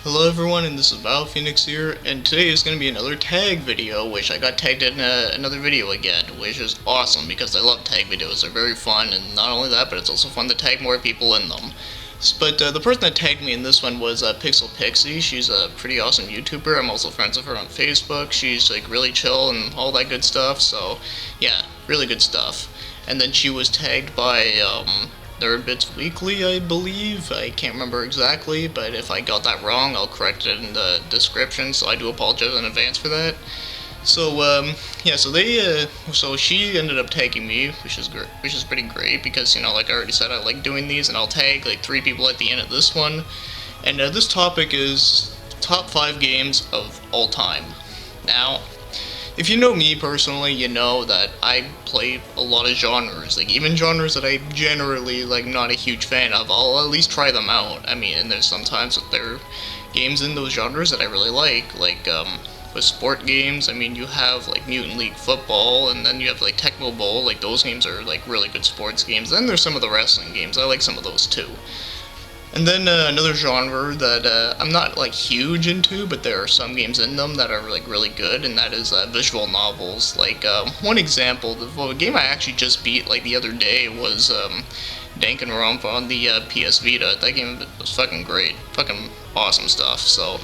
Hello everyone, and this is Phoenix here, and today is going to be another tag video, which I got tagged in another video again, which is awesome because I love tag videos. They're very fun, and not only that, but it's also fun to tag more people in them. But the person that tagged me in this one was Pixie. She's a pretty awesome YouTuber. I'm also friends with her on Facebook. She's like really chill and all that good stuff, so yeah, really good stuff. And then she was tagged by Third Bits Weekly, I believe. I can't remember exactly, but if I got that wrong, I'll correct it in the description, so I do apologize in advance for that. So, yeah, so she ended up tagging me, which is pretty great, because, you know, like I already said, I like doing these, and I'll tag, like, 3 people at the end of this one. And, this topic is top 5 games of all time. Now, if you know me personally, you know that I play a lot of genres, like even genres that I generally like not a huge fan of, I'll at least try them out. I mean, and there's sometimes that there are games in those genres that I really like with sport games. I mean, you have like Mutant League Football, and then you have like Tecmo Bowl, like those games are like really good sports games. Then there's some of the wrestling games, I like some of those too. And then another genre that I'm not like huge into, but there are some games in them that are like really good, and that is visual novels. Like one example, the game I actually just beat like the other day was Danganronpa on the PS Vita. That game was fucking great, fucking awesome stuff. So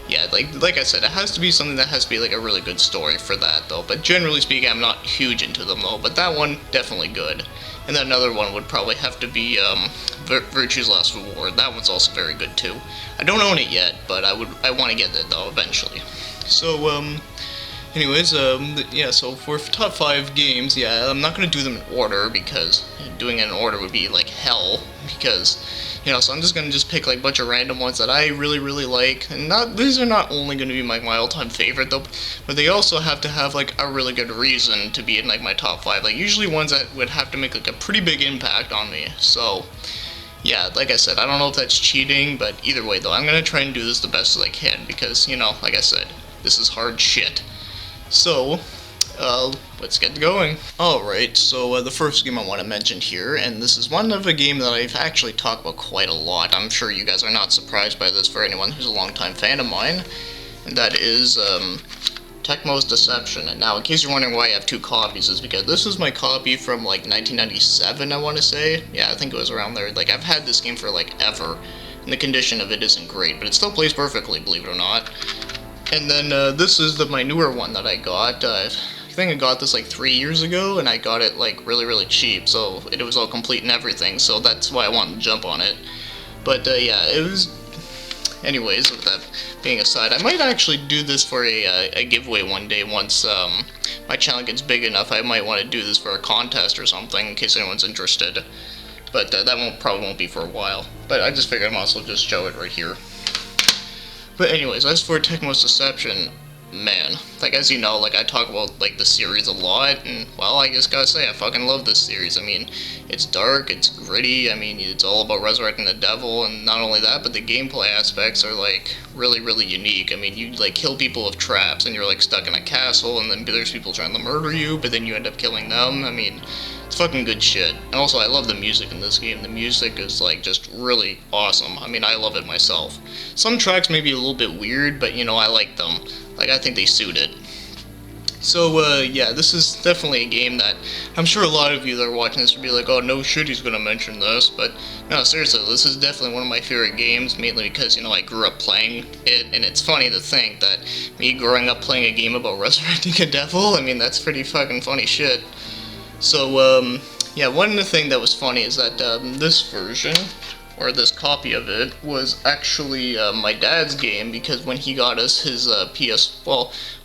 yeah, like I said, it has to be something that has to be like a really good story for that though. But generally speaking, I'm not huge into them though. But that one definitely good. And then another one would probably have to be Virtue's Last Reward. That one's also very good too. I don't own it yet, but I want to get it though eventually. So anyways, yeah. So for top 5 games, yeah, I'm not gonna do them in order because doing it in order would be like hell. Because so I'm just gonna pick like a bunch of random ones that I really like, and these are not only gonna be my all-time favorite though, but they also have to have like a really good reason to be in like my top 5. Like usually ones that would have to make like a pretty big impact on me. So yeah, like I said, I don't know if that's cheating, but either way though, I'm gonna try and do this the best as I can because like I said, this is hard shit. So let's get going. Alright, so the first game I want to mention here, and this is one of a game that I've actually talked about quite a lot. I'm sure you guys are not surprised by this for anyone who's a longtime fan of mine, and that is Tecmo's Deception. And now, in case you're wondering why I have 2 copies, is because this is my copy from like 1997, I want to say. Yeah, I think it was around there. Like, I've had this game for like ever, and the condition of it isn't great, but it still plays perfectly, believe it or not. And then this is my newer one that I got. I think I got this like 3 years ago, and I got it like really cheap, so it was all complete and everything, so that's why I wanted to jump on it. But yeah, it was... Anyways, with that being aside, I might actually do this for a giveaway one day once my channel gets big enough. I might want to do this for a contest or something in case anyone's interested. But that probably won't be for a while. But I just figured I might as well just show it right here. But anyways, as for Tecmo's Deception, man, like as you know, like I talk about like the series a lot, and well, I just gotta say I fucking love this series. I mean, it's dark, it's gritty, I mean, it's all about resurrecting the devil, and not only that, but the gameplay aspects are like really unique. I mean, you like kill people with traps, and you're like stuck in a castle, and then there's people trying to murder you, but then you end up killing them. I mean, it's fucking good shit. And also, I love the music in this game. The music is like just really awesome. I mean, I love it myself. Some tracks may be a little bit weird, but I like them. Like, I think they suit it. So, yeah, this is definitely a game that I'm sure a lot of you that are watching this would be like, oh, no shit, he's gonna mention this. But, no, seriously, this is definitely one of my favorite games, mainly because, I grew up playing it, and it's funny to think that me growing up playing a game about resurrecting a devil, I mean, that's pretty fucking funny shit. So, yeah, one thing that was funny is that this version, or this copy of it, was actually my dad's game, because when he got us his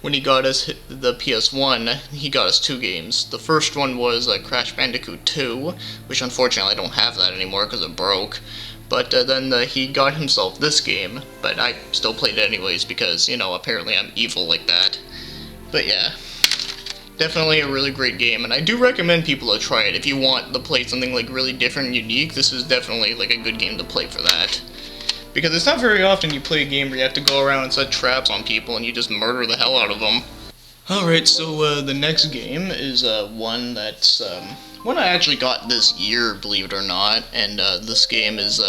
when he got us the PS1, he got us 2 games. The first one was Crash Bandicoot 2, which unfortunately I don't have that anymore because it broke. But then he got himself this game, but I still played it anyways because, apparently I'm evil like that. But yeah. Definitely a really great game, and I do recommend people to try it. If you want to play something like really different and unique, this is definitely like a good game to play for that. Because it's not very often you play a game where you have to go around and set traps on people and you just murder the hell out of them. Alright, so the next game is one that's one I actually got this year, believe it or not, and this game is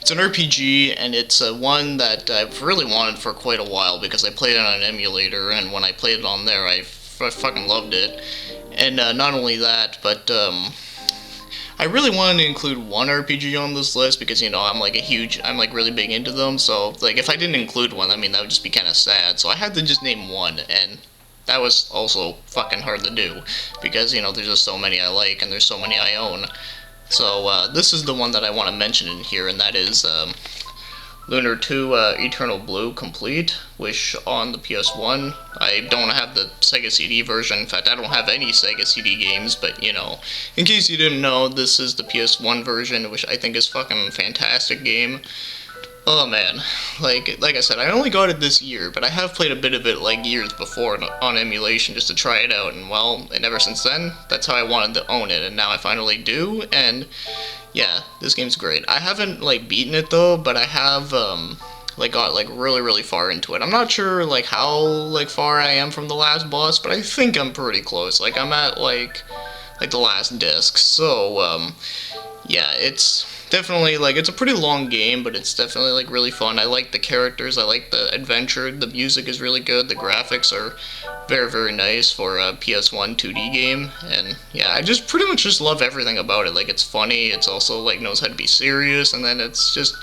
It's an RPG, and it's one that I've really wanted for quite a while because I played it on an emulator, and when I played it on there, I fucking loved it. And not only that, but I really wanted to include one RPG on this list because, you know, I'm like really big into them, so like if I didn't include one, I mean, that would just be kind of sad, so I had to just name one, and that was also fucking hard to do because, you know, there's just so many I like and there's so many I own. So this is the one that I want to mention in here, and that is Lunar 2 Eternal Blue Complete, which on the PS1, I don't have the Sega CD version. In fact, I don't have any Sega CD games, but, you know, in case you didn't know, this is the PS1 version, which I think is fucking fantastic game. Oh man, like I said, I only got it this year, but I have played a bit of it like years before on emulation just to try it out, and well, and ever since then, that's how I wanted to own it, and now I finally do, and yeah, this game's great. I haven't like beaten it though, but I have like got like really far into it. I'm not sure like how like far I am from the last boss, but I think I'm pretty close. Like I'm at like the last disc. So yeah, it's definitely like it's a pretty long game, but it's definitely like really fun. I like the characters, I like the adventure, the music is really good, the graphics are very nice for a PS1 2D game, and yeah, I just pretty much just love everything about it. Like it's funny, it's also like knows how to be serious, and then it's just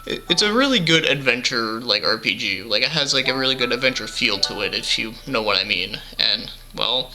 it's a really good adventure like RPG. Like it has like a really good adventure feel to it, if you know what I mean. And well,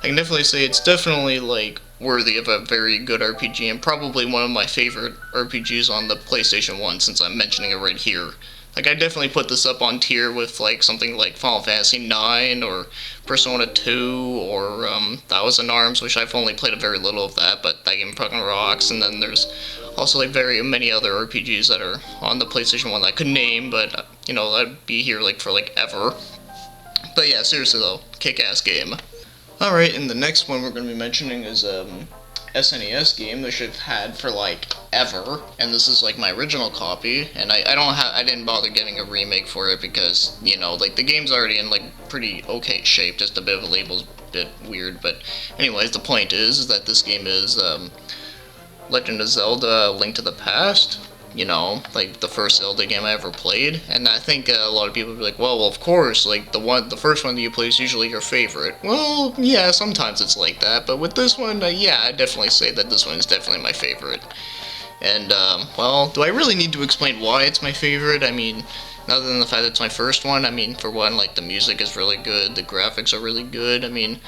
I can definitely say it's definitely like worthy of a very good RPG, and probably one of my favorite RPGs on the PlayStation 1 since I'm mentioning it right here. Like I definitely put this up on tier with like something like Final Fantasy 9 or Persona 2 or Thousand Arms, which I've only played a very little of that, but that game fucking rocks. And then there's also like very many other RPGs that are on the PlayStation 1 that I could name, but you know, I'd be here like for like ever. But yeah, seriously though, kick-ass game. Alright, and the next one we're going to be mentioning is SNES game that I've had for like ever, and this is like my original copy, and I didn't bother getting a remake for it because, you know, like the game's already in like pretty okay shape, just a bit of a label's a bit weird, but anyways, the point is that this game is Legend of Zelda: Link to the Past. You know, like the first Zelda game I ever played, and I think a lot of people would be like, well, of course, like the first one that you play is usually your favorite. Well, yeah, sometimes it's like that, but with this one, yeah, I'd definitely say that this one is definitely my favorite. And, well, do I really need to explain why it's my favorite? I mean, other than the fact that it's my first one, I mean, for one, like, the music is really good, the graphics are really good, I mean,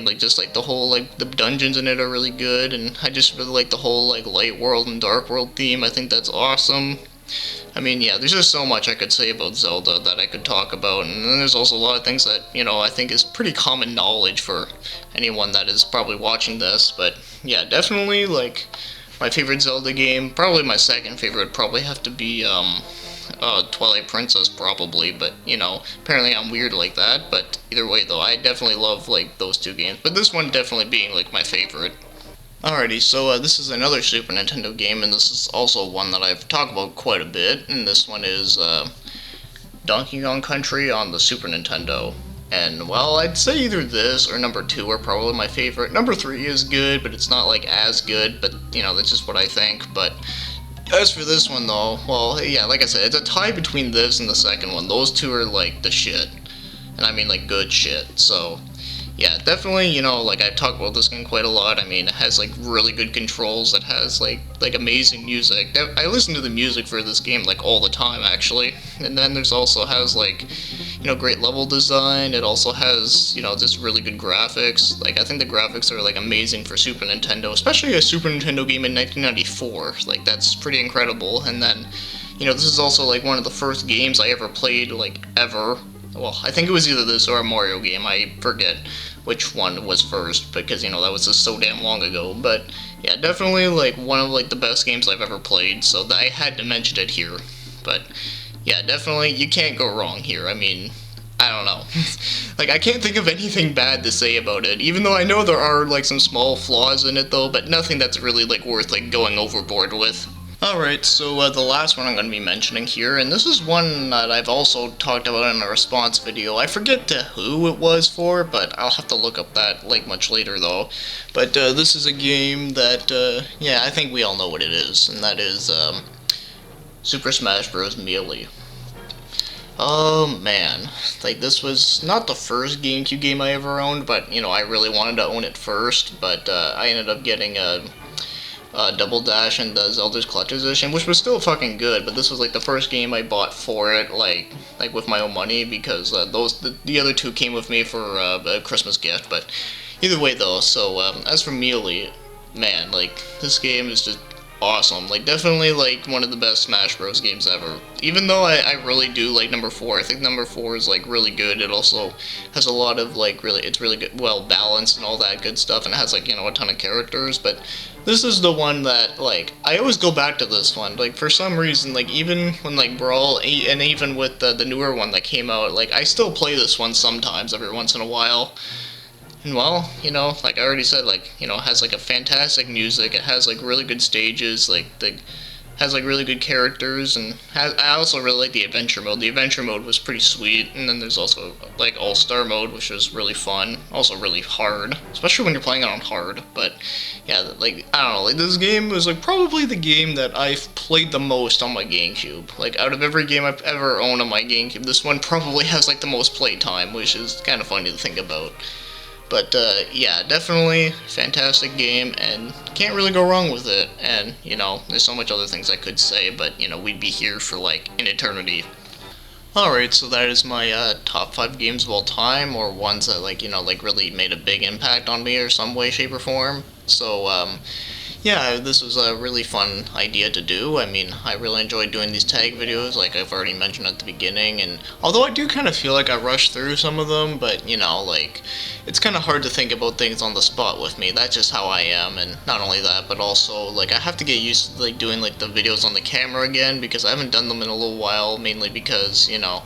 like, just, like, the whole, like, the dungeons in it are really good, and I just really like the whole, like, light world and dark world theme. I think that's awesome. I mean, yeah, there's just so much I could say about Zelda that I could talk about, and then there's also a lot of things that, you know, I think is pretty common knowledge for anyone that is probably watching this, but, yeah, definitely, like, my favorite Zelda game, probably my second favorite would probably have to be, Twilight Princess probably, but, you know, apparently I'm weird like that, but either way though, I definitely love, like, those two games, but this one definitely being, like, my favorite. Alrighty, so this is another Super Nintendo game, and this is also one that I've talked about quite a bit, and this one is, Donkey Kong Country on the Super Nintendo. And, well, I'd say either this or number 2 are probably my favorite. Number 3 is good, but it's not, like, as good, but, you know, that's just what I think, but as for this one, though, well, yeah, like I said, it's a tie between this and the second one. Those two are, like, the shit. And I mean, like, good shit. So, yeah, definitely, you know, like, I've talked about this game quite a lot. I mean, it has, like, really good controls. It has, like amazing music. I listen to the music for this game, like, all the time, actually. And then there's also has, like, you know, great level design. It also has, you know, just really good graphics. Like, I think the graphics are, like, amazing for Super Nintendo, especially a Super Nintendo game in 1994. Like, that's pretty incredible. And then, you know, this is also, like, one of the first games I ever played, like, ever. Well, I think it was either this or a Mario game. I forget which one was first, because, you know, that was just so damn long ago. But, yeah, definitely, like, one of, like, the best games I've ever played, so I had to mention it here. But, yeah, definitely, you can't go wrong here. I mean, I don't know. Like, I can't think of anything bad to say about it, even though I know there are, like, some small flaws in it, though, but nothing that's really, like, worth, like, going overboard with. Alright, so the last one I'm going to be mentioning here, and this is one that I've also talked about in a response video. I forget who it was for, but I'll have to look up that, like, much later, though. But this is a game that, yeah, I think we all know what it is, and that is, Super Smash Bros. Melee. Oh man, like this was not the first GameCube game I ever owned, but you know I really wanted to own it first. But I ended up getting a Double Dash and the Zelda's Collector's Edition, which was still fucking good. But this was like the first game I bought for it, like with my own money, because the other two came with me for a Christmas gift. But either way though, so as for Melee, man, like this game is just awesome. Like definitely like one of the best Smash Bros. Games ever. Even though I really do like number 4. I think number 4 is like really good. It also has a lot of like it's really good, well balanced and all that good stuff, and it has like, you know, a ton of characters. But this is the one that like I always go back to this one. Like for some reason, like even when like Brawl and even with the newer one that came out, like I still play this one sometimes every once in a while. And well, you know, like I already said, like, you know, it has like a fantastic music. It has like really good stages, has like really good characters, and I also really like the adventure mode. The adventure mode was pretty sweet, and then there's also like all-star mode, which was really fun. Also really hard, especially when you're playing it on hard. But yeah, like I don't know, like this game was like probably the game that I've played the most on my GameCube. Like out of every game I've ever owned on my GameCube, this one probably has like the most playtime, which is kind of funny to think about. But yeah, definitely fantastic game, and can't really go wrong with it. And you know, there's so much other things I could say, but you know, we'd be here for like an eternity. Alright, so that is my top 5 games of all time, or ones that like, you know, like really made a big impact on me or some way, shape, or form. So yeah, this was a really fun idea to do. I mean, I really enjoyed doing these tag videos, like I've already mentioned at the beginning, and although I do kind of feel like I rushed through some of them, but, you know, like, it's kind of hard to think about things on the spot with me. That's just how I am, and not only that, but also, like, I have to get used to, like, doing, like, the videos on the camera again, because I haven't done them in a little while, mainly because, you know,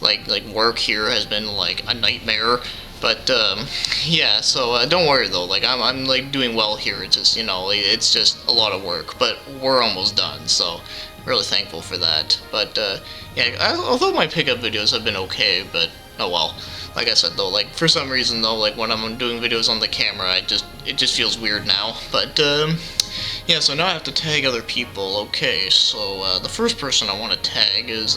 like work here has been, like, a nightmare. But yeah, so don't worry though. Like I'm like doing well here. It's just, you know, it's just a lot of work, but we're almost done. So really thankful for that. But yeah, although my pickup videos have been okay, but oh well. Like I said though, like for some reason though, like when I'm doing videos on the camera, it just feels weird now. But yeah, so now I have to tag other people. Okay, so the first person I want to tag is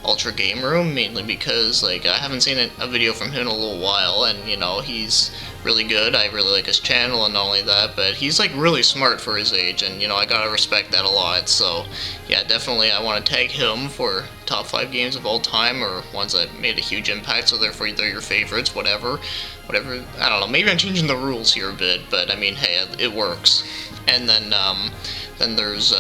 Ultra Game Room, mainly because like I haven't seen a video from him in a little while, and you know, he's really good. I really like his channel, and not only that, but he's like really smart for his age, and you know, I gotta respect that a lot. So yeah, definitely I want to tag him for top 5 games of all time, or ones that made a huge impact, so therefore they're your favorites, whatever, I don't know, maybe I'm changing the rules here a bit, but I mean, hey, it works. And then there's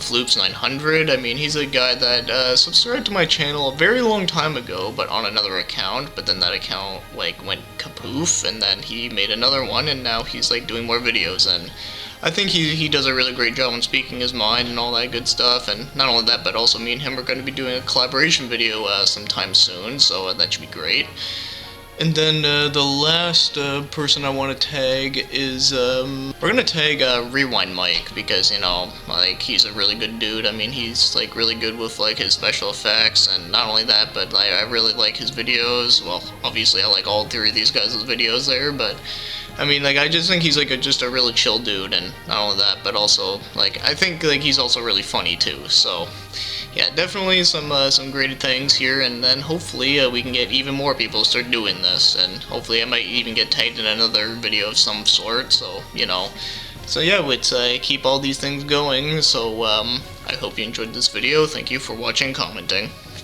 Floops 900. I mean, he's a guy that subscribed to my channel a very long time ago, but on another account, but then that account like went kapoof, and then he made another one, and now he's like doing more videos, and I think he does a really great job on speaking his mind and all that good stuff. And not only that, but also me and him are going to be doing a collaboration video sometime soon, so that should be great. And then the last person I want to tag is, we're going to tag Rewind Mike, because, you know, like, he's a really good dude. I mean, he's, like, really good with, like, his special effects, and not only that, but, like, I really like his videos. Well, obviously I like all 3 of these guys' videos there, but I mean, like, I just think he's, like, just a really chill dude, and not only that, but also, like, I think, like, he's also really funny, too, so yeah, definitely some great things here, and then hopefully we can get even more people to start doing this, and hopefully I might even get tagged in another video of some sort, so, you know. So yeah, let's keep all these things going, so I hope you enjoyed this video. Thank you for watching and commenting.